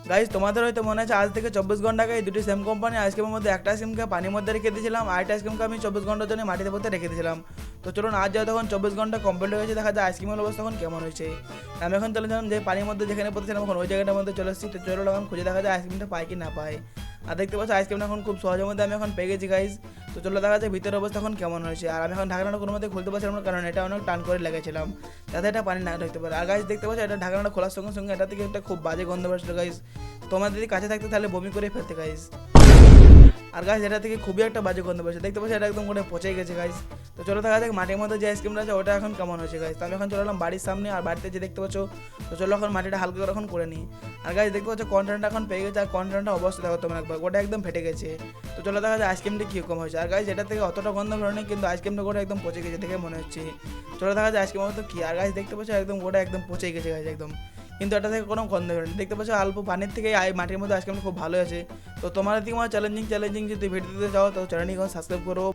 Guys তোমাদের হয়তো মনে আছে আজ থেকে 24 ঘন্টা আগে এই দুটি সেম কোম্পানি আইসক্রিমের মধ্যে একটা আইসক্রিমকে পানির মধ্যে রেখে দিয়েছিলাম, আরেকটা আইসক্রিমকে আমি 24 ঘন্টার জন্য মাটিতে পড়তে রেখে দিয়েছিলাম। তো চলুন আজ যাও তখন 24 ঘন্টা কমপ্লিট হয়ে গেছে, দেখা যায় আইসক্রিমের অবস্থা তখন কেমন হয়েছে। আমি এখন চলে যালাম যে পানির মধ্যে যেখানে পড়তেছিলাম এখন ওই জায়গাটার মধ্যে চলে এসেছি। তো চলো এখন খুঁজে দেখা যায় আইসক্রিমটা পাই কি না পাই। আর দেখতে পাচ্ছি আইসক্রিমটা এখন খুব সহজের মধ্যে আমি এখন পেয়ে গেছি গাইজ। তো চলো দেখা যায় ভিতরের অবস্থা এখন কেমন হয়েছে। আর আমি এখন ঢাকনাটা কোনো মধ্যে খুলতে পারছিলাম না, কারণ এটা অনেক টান করে লেগেছিলাম যাতে এটা পানি না ঢুকতে পারে। আর গাইজ দেখতে পাচ্ছি এটা ঢাকনাটা খোলার সঙ্গে সঙ্গে এটা থেকে একটা খুব বাজে গন্ধ বেরোচ্ছিল গাইজ। তোমার যদি কাছে থাকতে তাহলে বমি করে ফেলতে গাইজ। আর গাছ এটা থেকে খুবই একটা বাজে গন্ধ পেয়েছে, দেখতে পাচ্ছি এটা একদম করে পচে গেছে গাইজ। তো চলো দেখা যাক মাটির মধ্যে যে আইসক্রিমটা আছে ওটা এখন কেমন হয়েছে গাইজ। তো আমি এখন চলে এলাম বাড়ির সামনে, আর বাড়িতে যে দেখতে পাচ্ছ। তো চলো এখন মাটিটা হালকা করে এখন করে নিই। আর গাছ দেখতে পাচ্ছ কন্টেন্টটা এখন পেয়ে গেছে, আর কন্টেন্টটা অবস্থা দেখো তোমরা একবার, ওটা একদম ফেটে গেছে। তো চলো দেখা যায় আইসক্রিমটা কীরকম হয়েছে। আর গাছ এটা থেকে অতটা গন্ধ বেরোনি, কিন্তু আইসক্রিমটা গোটা একদম পচে গেছে দেখে মনে হচ্ছে। চলো দেখা যায় আইসক্রিমের মতো কী। আর গাছ দেখতে পাচ্ছ একদম গোটা একদম পচে গেছে গাছ একদম, কিন্তু এটা থেকে কোনো গন্ধ বেরোনি। দেখতে পাচ্ছ অল্প পানির থেকে মাটির মধ্যে আইসক্রিমটা খুব ভালো আছে। তো তোমার দিকে আমার চ্যালেঞ্জিং যদি ভিডিও দিতে চাও তো চ্যানেলটি সাবস্ক্রাইব করো।